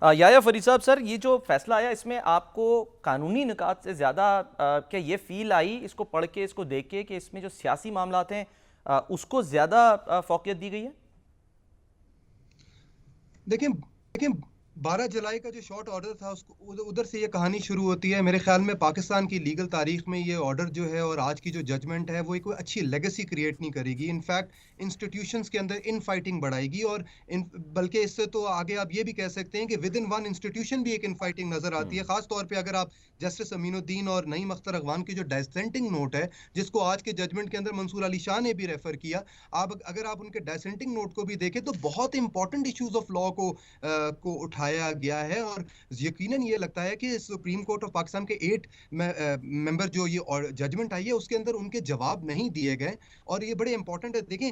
याया फरीद साहब, सर ये जो फैसला आया इसमें आपको कानूनी निकात से ज़्यादा क्या ये फील आई इसको पढ़ के, इसको देख के, कि इसमें जो सियासी मामलात हैं उसको ज़्यादा फोकियत दी गई है? देखिए 12 जुलाई का जो शॉर्ट ऑर्डर था उसको उधर से ये कहानी शुरू होती है। मेरे ख्याल में पाकिस्तान की लीगल तारीख में ये ऑर्डर जो है और आज की जो जजमेंट है वो एक कोई अच्छी लेगेसी क्रिएट नहीं करेगी। इनफैक्ट इंस्टीट्यूशंस के अंदर इन फाइटिंग बढ़ाएगी और बल्कि इससे तो आगे आप ये भी कह सकते हैं कि विद इन वन इंस्टीट्यूशन भी एक इन फाइटिंग नजर आती है। खास तौर पर अगर आप जस्टिस अमीनुद्दीन और नईम अख्तर अगवान की जो डाइसेंटिंग नोट है, जिसको आज के जजमेंट के अंदर मंसूर अली शाह ने भी रेफर किया, आप अगर आप उनके डाइसेंटिंग नोट को भी देखें तो बहुत इंपॉर्टेंट इश्यूज ऑफ लॉ को उठाया गया है। और यकीनन ये लगता है कि सुप्रीम कोर्ट ऑफ पाकिस्तान के 8 मेंबर जो ये जजमेंट आई है उसके अंदर उनके जवाब नहीं दिए गए और ये बड़े इंपॉर्टेंट है। देखें,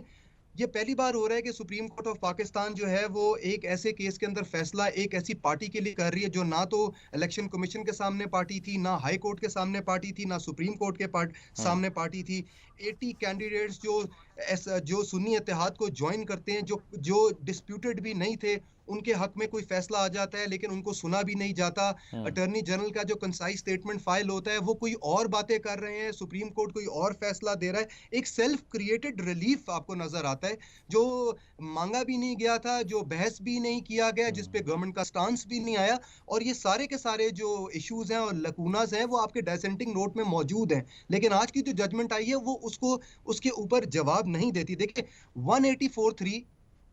ये पहली बार हो रहा है कि सुप्रीम कोर्ट ऑफ पाकिस्तान जो है वो एक ऐसे केस के अंदर फैसला एक ऐसी पार्टी के लिए कर रही है जो ना तो इलेक्शन कमीशन के सामने पार्टी थी, ना हाई कोर्ट के सामने पार्टी थी, ना सुप्रीम कोर्ट के सामने पार्टी थी। 80 कैंडिडेट्स जो सुन्नी इत्तेहाद को ज्वाइन करते हैं, जो जो डिस्प्यूटेड भी नहीं थे, उनके हक में कोई फैसला आ जाता है लेकिन उनको सुना भी नहीं जाता। अटॉर्नी जनरल का जो कंसाइज स्टेटमेंट फाइल होता है वो कोई और बातें कर रहे हैं, सुप्रीम कोर्ट कोई और फैसला दे रहा है। एक सेल्फ क्रिएटेड रिलीफ आपको नजर आता है जो मांगा भी नहीं गया था, जो बहस भी नहीं किया गया, जिस पे गवर्नमेंट का स्टांस भी नहीं आया। और ये सारे के सारे जो इश्यूज हैं और लकूनाज हैं वो आपके डाइसेंटिंग नोट में मौजूद हैं, लेकिन आज की जो जजमेंट आई है वो उसको उसके ऊपर जवाब नहीं देती। देखिए 184(3)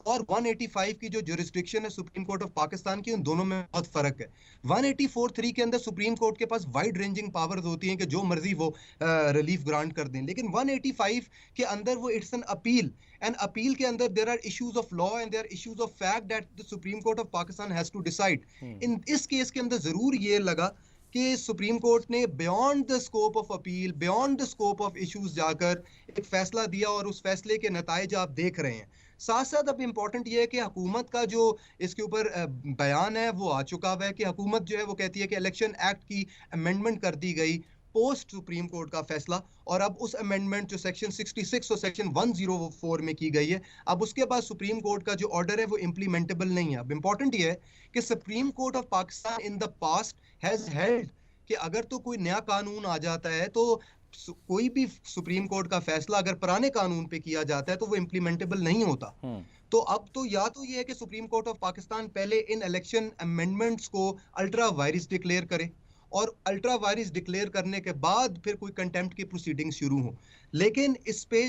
और 185 की जो जुरिस्डिक्शन है सुप्रीम कोर्ट ऑफ पाकिस्तान की, उन दोनों में बहुत फर्क है। 184(3) के अंदर सुप्रीम कोर्ट के पास वाइड रेंजिंग पावर्स होती हैं कि जो मर्जी वो रिलीफ ग्रांट कर दें, लेकिन 185 के अंदर वो it's an appeal, and appeal के अंदर there are issues of law and there are issues of fact that the supreme court of Pakistan has to decide. In इस केस के अंदर जरूर ये लगा कि सुप्रीम कोर्ट ने beyond the scope of appeal, beyond the scope of issues जाकर एक फैसला दिया और उस फैसले के नताइज आप देख रहे हैं। साथ साथ अब इम्पोर्टेंट ये है कि हुकूमत का जो इसके ऊपर बयान है वो आ चुका हुआ है कि हुकूमत जो है वो कहती है कि इलेक्शन एक्ट की अमेंडमेंट कर दी गई पोस्ट सुप्रीम कोर्ट का फैसला, और अब उस अमेंडमेंट जो सेक्शन 66 और सेक्शन 104 में की गई है, अब उसके बाद सुप्रीम कोर्ट का जो ऑर्डर है वो इम्प्लीमेंटेबल नहीं है। अब इंपॉर्टेंट ये है कि supreme court of Pakistan in the past has held कि अगर तो कोई नया कानून आ जाता है तो कोई भी सुप्रीम कोर्ट का फैसला अगर पुराने कानून पे किया जाता है तो वो इम्प्लीमेंटेबल नहीं होता। तो अब तो या तो ये है कि सुप्रीम कोर्ट ऑफ पाकिस्तान पहले इन इलेक्शन अमेंडमेंट्स को अल्ट्रा वायरस डिक्लेयर करे और अल्ट्रा वायरस डिक्लेयर करने के बाद फिर कोई कंटेम्प्ट की प्रोसीडिंग शुरू हो। लेकिन इस पे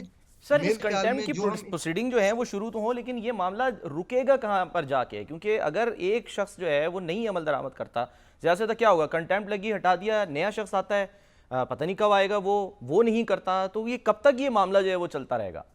सर इस मेरे ख्याल कंटेम्प्ट में की जो हम प्रोसीडिंग जो है वो शुरू तो हो, लेकिन ये मामला रुकेगा कहाँ पर जाके? क्योंकि अगर एक शख्स जो है वो नहीं अमल दरामद करता, ज़्यादा से ज़्यादा क्या होगा, कंटेम्प्ट लगी, हटा दिया, नया शख्स आता है, पता नहीं कब आएगा, वो नहीं करता, तो ये कब तक ये मामला जो है वो चलता रहेगा?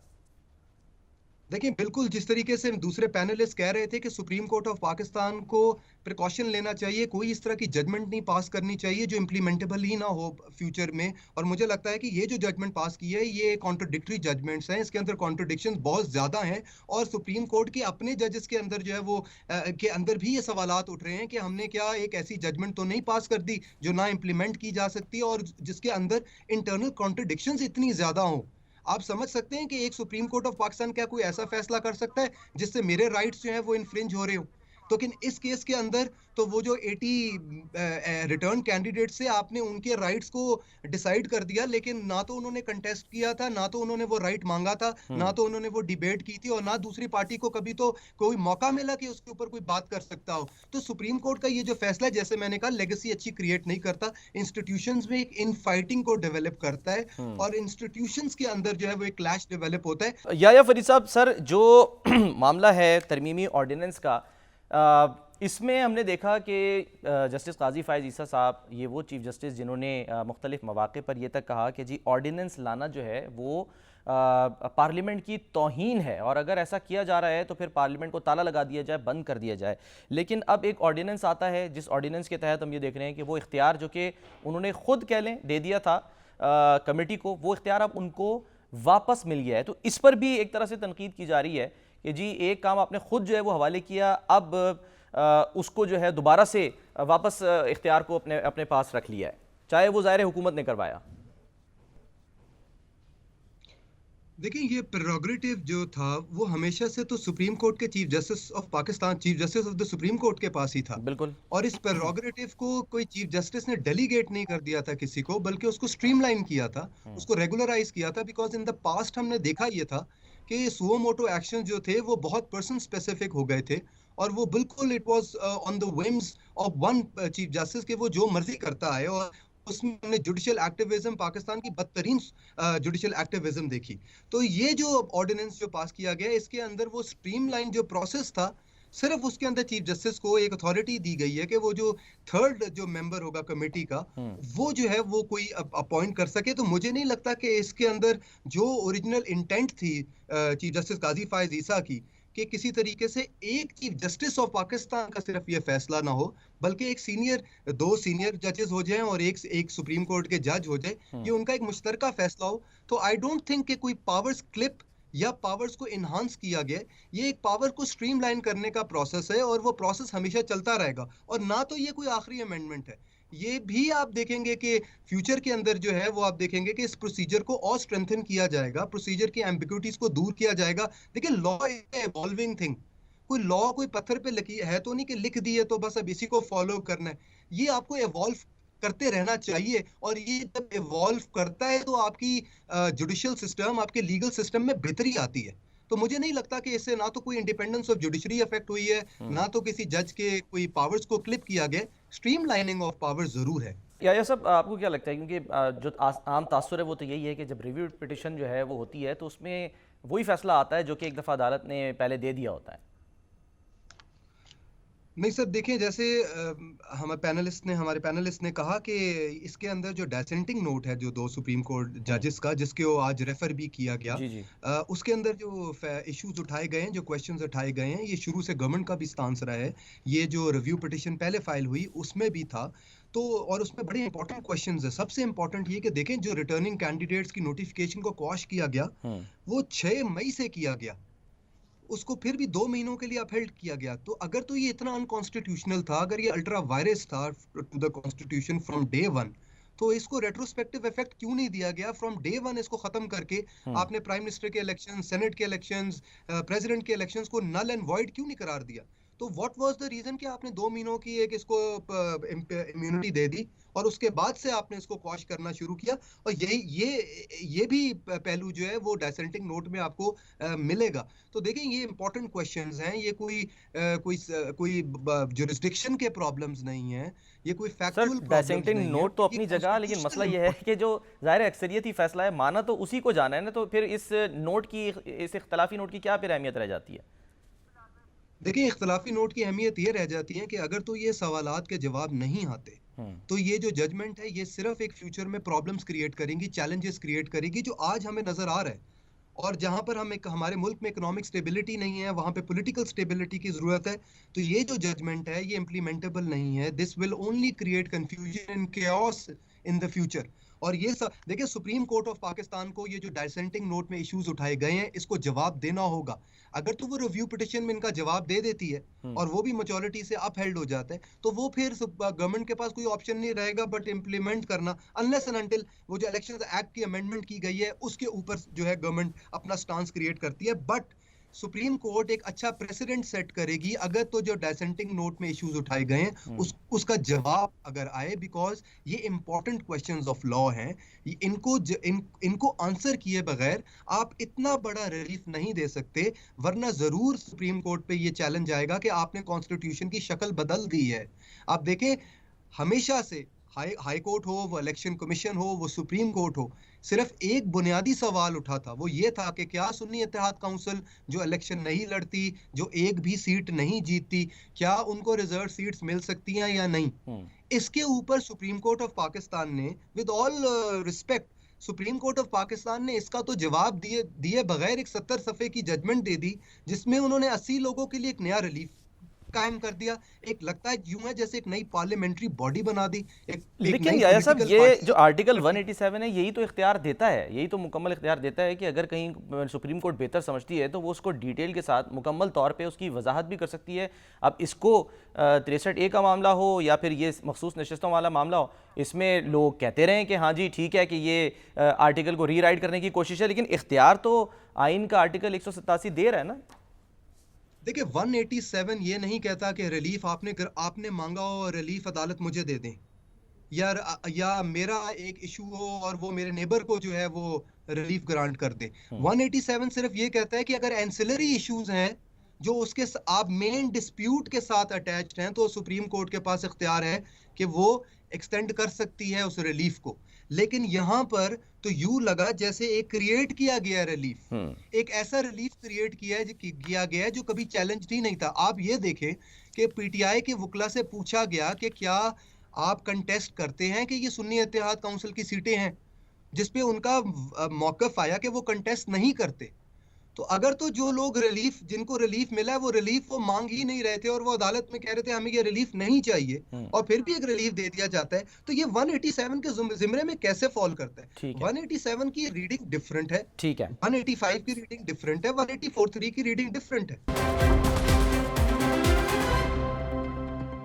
देखिए, बिल्कुल जिस तरीके से दूसरे पैनलिस्ट कह रहे थे कि सुप्रीम कोर्ट ऑफ पाकिस्तान को प्रिकॉशन लेना चाहिए, कोई इस तरह की जजमेंट नहीं पास करनी चाहिए जो इम्प्लीमेंटेबल ही ना हो फ्यूचर में। और मुझे लगता है कि ये जो जजमेंट पास की है ये कॉन्ट्रोडिक्टरी जजमेंट्स हैं, इसके अंदर कॉन्ट्रोडिक्शन बहुत ज़्यादा हैं। और सुप्रीम कोर्ट के अपने जजेस के अंदर जो है वो के अंदर भी ये सवालात उठ रहे हैं कि हमने क्या एक ऐसी जजमेंट तो नहीं पास कर दी जो ना इम्प्लीमेंट की जा सकती और जिसके अंदर इंटरनल कॉन्ट्रोडिक्शंस इतनी ज़्यादा हों। आप समझ सकते हैं कि एक सुप्रीम कोर्ट ऑफ पाकिस्तान क्या कोई ऐसा फैसला कर सकता है जिससे मेरे राइट्स जो है वो इन्फ्रिंज हो रहे हो? तो लेकिन इस केस के अंदर तो वो जो 80 रिटर्न कैंडिडेट से आपने उनके राइट्स को डिसाइड कर दिया, लेकिन ना तो उन्होंने कंटेस्ट किया था, ना तो उन्होंने वो राइट मांगा था, ना तो उन्होंने वो डिबेट की थी, और ना दूसरी पार्टी को कभी तो कोई मौका मिला कि उसके ऊपर कोई बात कर सकता हो। तो सुप्रीम कोर्ट का ये जो फैसला है, जैसे मैंने कहा, लेगेसी अच्छी क्रिएट नहीं करता, इंस्टीट्यूशंस में एक इन फाइटिंग को डेवलप करता है और इंस्टीट्यूशंस के अंदर जो है वो एक क्लैश डेवलप होता है। याया फरीद साहब, सर जो मामला है तरमीमी ऑर्डिनेंस का, इसमें हमने देखा कि जस्टिस काजी फ़ायज़ ईसा साहब, ये वो चीफ़ जस्टिस जिन्होंने मुख्तलिफ़ मौक़े पर ये तक कहा कि जी ऑर्डिनेंस लाना जो है वो पार्लियामेंट की तौहीन है, और अगर ऐसा किया जा रहा है तो फिर पार्लियामेंट को ताला लगा दिया जाए, बंद कर दिया जाए। लेकिन अब एक ऑर्डिनेंस आता है जिस ऑर्डिनेंस के तहत हम ये देख रहे हैं कि वो इख्तियार जो कि उन्होंने ख़ुद कह लें दे दिया था कमेटी को, वो इख्तियार अब उनको वापस मिल गया है। तो इस पर भी एक तरह से तनकीद की जा रही है कि जी एक काम आपने खुद जो है वो हवाले किया, अब उसको जो है दोबारा से वापस इख्तियार को अपने अपने पास रख लिया है, चाहे वो ज़ाहिर हुकूमत ने करवाया। देखिए ये प्रेरोगेटिव जो था वो हमेशा से तो सुप्रीम कोर्ट के chief justice of Pakistan, chief justice of the supreme court के पास ही था। बिल्कुल। और इस प्रेरोगेटिव को कोई चीफ जस्टिस ने डेलीगेट नहीं कर दिया था किसी को, बल्कि उसको स्ट्रीमलाइन किया था, हम्म। उसको रेगुलराइज किया था। बिकॉज इन द पास्ट हमने देखा ये था कि सुओ मोटो एक्शन जो थे वो बहुत पर्सन स्पेसिफिक हो गए थे, और वो बिल्कुल it was on the whims of one chief justice के वो जो मर्जी करता है। और उसमें हमने जुडिशियल एक्टिविज्म, पाकिस्तान की बदतरीन जुडिशियल एक्टिविज्म देखी। तो ये जो ऑर्डिनेंस जो पास किया गया इसके अंदर वो स्ट्रीमलाइन जो प्रोसेस था, सिर्फ उसके अंदर चीफ जस्टिस को एक अथॉरिटी दी गई है कि वो जो थर्ड जो मेंबर होगा कमेटी का, हम्म। वो जो है वो कोई अपॉइंट कर सके। तो मुझे नहीं लगता कि इसके अंदर जो ओरिजिनल इंटेंट थी चीफ जस्टिस काजी फायज ईसा की, कि किसी तरीके से एक चीफ जस्टिस ऑफ पाकिस्तान का सिर्फ ये फैसला ना हो, बल्कि एक दो सीनियर जजेस हो जाएं और एक सुप्रीम कोर्ट के जज हो जाए, ये उनका एक मुश्तरका फैसला हो। तो आई डोंट थिंक कि कोई पावर्स क्लिप या पावर्स को इन्हांस किया गया। ये एक पावर को स्ट्रीमलाइन करने का प्रोसेस है, और वो प्रोसेस हमेशा चलता रहेगा। और ना तो ये कोई आखिरी अमेंडमेंट है, ये भी आप देखेंगे कि फ्यूचर के अंदर जो है वो आप देखेंगे कि इस प्रोसीजर को और स्ट्रेंथन किया जाएगा, प्रोसीजर की एम्बिग्युइटीज को दूर किया जाएगा। देखिए लॉ इज एवॉल्विंग थिंग। कोई लॉ कोई पत्थर पे लिखी है तो नहीं कि लिख दी है तो बस अब इसी को फॉलो करना है। ये आपको एवॉल्व करते रहना चाहिए, और ये जब इवॉल्व करता है तो आपकी जुडिशियल सिस्टम, आपके लीगल सिस्टम में बेहतरी आती है। तो मुझे नहीं लगता कि इससे ना तो कोई इंडिपेंडेंस ऑफ जुडिशरी अफेक्ट हुई है, ना तो किसी जज के कोई पावर्स को क्लिप किया गया। स्ट्रीमलाइनिंग ऑफ पावर्स जरूर है। या सब आपको क्या लगता है, क्योंकि जो आम तासुर है वो तो यही है कि जब रिव्यू पिटिशन जो है वो होती है तो उसमें वही फैसला आता है जो कि एक दफ़ा अदालत ने पहले दे दिया होता है। नहीं सर, देखें जैसे हमारे पैनलिस्ट ने कहा कि इसके अंदर जो डिसेंटिंग नोट है जो दो सुप्रीम कोर्ट जजेस का, जिसके वो आज रेफर भी किया गया, जी जी। उसके अंदर जो इश्यूज उठाए गए हैं, जो क्वेश्चंस उठाए गए हैं, ये शुरू से गवर्नमेंट का भी स्टांस रहा है। ये जो रिव्यू पिटिशन पहले फाइल हुई उसमें भी था। तो और उसमें बड़े इंपॉर्टेंट क्वेश्चंस है। सबसे इंपॉर्टेंट ये कि देखें जो रिटर्निंग कैंडिडेट्स की नोटिफिकेशन को क्वॉश किया गया, वो 6 मई से किया गया, उसको फिर भी 2 महीनों के लिए अपहेल्ड किया गया। तो अगर तो ये इतना अनकॉन्स्टिट्यूशनल था, अगर ये अल्ट्रा वायरस था to the constitution from day one, तो इसको रेट्रोस्पेक्टिव इफेक्ट क्यों नहीं दिया गया फ्रॉम डे वन? इसको खत्म करके आपने प्राइम मिनिस्टर के इलेक्शन, सेनेट के इलेक्शंस, प्रेसिडेंट के इलेक्शंस को नल एंड वॉइड क्यों नहीं करार दिया? तो व्हाट वाज द रीजन कि आपने 2 महीनों की एक इसको इम्यूनिटी दे दी, और उसके बाद से आपने इसको क्वॉश करना शुरू किया? और ये भी पहलू जो है वो डिसेंटिंग नोट में आपको मिलेगा। तो देखें ये इंपॉर्टेंट क्वेश्चंस हैं, ये कोई जुरिस्डिक्शन के प्रॉब्लम्स नहीं है, ये कोई सर फैक्चुअल प्रॉब्लम्स डिसेंटिंग नहीं है, नोट तो ये अपनी जगह, लेकिन मसला कॉन्स्टिट्यूशनल यह है कि जो ज़ाहिर अक्सरियती फैसला है माना तो उसी को जाना है ना, तो फिर इस नोट की, इस इख्तलाफी नोट की क्या फिर अहमियत रह जाती है? देखिए इख्तलाफी नोट की अहमियत ये रह जाती है कि अगर तो ये सवालात के जवाब नहीं आते, तो ये जो जजमेंट है ये सिर्फ एक फ्यूचर में प्रॉब्लम्स क्रिएट करेंगी, चैलेंजेस क्रिएट करेगी, जो आज हमें नजर आ रहा है। और जहां पर हमारे मुल्क में इकोनॉमिक स्टेबिलिटी नहीं है, वहां पे पॉलिटिकल स्टेबिलिटी की जरूरत है। तो ये जो जजमेंट है ये इम्प्लीमेंटेबल नहीं है। This will only create confusion and chaos in the future. और ये सब देखिए, सुप्रीम कोर्ट ऑफ पाकिस्तान को ये जो डिसेंटिंग नोट में इश्यूज उठाए गए हैं इसको जवाब देना होगा। अगर तो वो रिव्यू पिटिशन में इनका जवाब दे देती है और वो भी मेजॉरिटी से अपहेल्ड हो जाता है, तो वो फिर गवर्नमेंट के पास कोई ऑप्शन नहीं रहेगा बट इम्प्लीमेंट करना, अनलेस एंड अनटिल वो जो इलेक्शन एक्ट की अमेंडमेंट की गई है उसके ऊपर जो है गवर्नमेंट अपना स्टांस क्रिएट करती है। बट सुप्रीम कोर्ट एक अच्छा प्रेसिडेंट सेट करेगी अगर तो जो डिसेंटिंग नोट में इश्यूज उठाए गए हैं उसका जवाब अगर आए, बिकॉज ये इंपॉर्टेंट क्वेश्चंस ऑफ लॉ हैं। इनको आंसर किए बगैर आप इतना बड़ा रिलीफ नहीं दे सकते, वरना जरूर सुप्रीम कोर्ट पे ये चैलेंज आएगा कि आपने कॉन्स्टिट्यूशन की शक्ल बदल दी है। आप देखें हमेशा से हाई कोर्ट हो, वो इलेक्शन कमीशन हो, वो सुप्रीम कोर्ट हो, सिर्फ एक बुनियादी सवाल उठा था, वो ये था कि क्या सुन्नी इत्तेहाद काउंसिल जो इलेक्शन नहीं लड़ती, जो एक भी सीट नहीं जीतती, क्या उनको रिजर्व सीट्स मिल सकती हैं या नहीं? इसके ऊपर सुप्रीम कोर्ट ऑफ पाकिस्तान ने, with all respect, supreme court of Pakistan ने इसका तो जवाब दिए बगैर एक 70 सफ़े की जजमेंट दे दी, जिसमें उन्होंने 80 लोगों के लिए एक नया रिलीफ कायम कर दिया। एक लगता है यूं है जैसे एक नई पार्लियामेंट्री बॉडी बना दी, एक लेकिन नई याया साहब, पॉलिटिकल ये पार्टी जो आर्टिकल कर दी। 187 है यही तो इख्तियार देता है, यही तो मुकम्मल इख्तियार देता है कि अगर कहीं सुप्रीम कोर्ट बेहतर समझती है तो वो उसको डिटेल के साथ मुकम्मल तौर पे उसकी वजाहत भी कर सकती है। अब इसको 63A का मामला हो या फिर ये मखसूस नशस्तों वाला मामला हो, इसमें लोग कहते रहे कि हाँ जी ठीक है कि ये आर्टिकल को रीराइट करने की कोशिश है, लेकिन इख्तियार तो आइन का आर्टिकल 187 दे रहा है ना। देखिए 187 ये नहीं कहता कि रिलीफ आपने मांगा हो और रिलीफ अदालत मुझे दे दें, या मेरा एक इशू हो और वो मेरे नेबर को जो है वो रिलीफ ग्रांट कर दे। 187 सिर्फ ये कहता है कि अगर एंसिलरी इश्यूज हैं जो आप मेन डिस्प्यूट के साथ अटैच्ड हैं, तो सुप्रीम कोर्ट के पास इख्तियार है कि वो एक्सटेंड कर सकती है उस रिलीफ को। लेकिन यहाँ पर तो यूं लगा जैसे एक क्रिएट किया गया रिलीफ, एक ऐसा रिलीफ क्रिएट किया गया है जो कभी चैलेंज ही नहीं था। आप ये देखें कि पीटीआई के वकला से पूछा गया कि क्या आप कंटेस्ट करते हैं कि ये सुन्नी इत्तेहाद काउंसिल की सीटें हैं, जिसपे उनका मौकफ आया कि वो कंटेस्ट नहीं करते। तो अगर तो जो लोग जिनको रिलीफ मिला है वो रिलीफ वो मांग ही नहीं रहे थे और वो अदालत में कह रहे थे हमें ये रिलीफ नहीं चाहिए, और फिर भी एक रिलीफ दे दिया जाता है, तो ये 187 के जिम्रे में कैसे फॉल करता है? ठीक है, 187 की रीडिंग डिफरेंट है, ठीक है। 185 की रीडिंग डिफरेंट है, 184(3) की रीडिंग डिफरेंट है।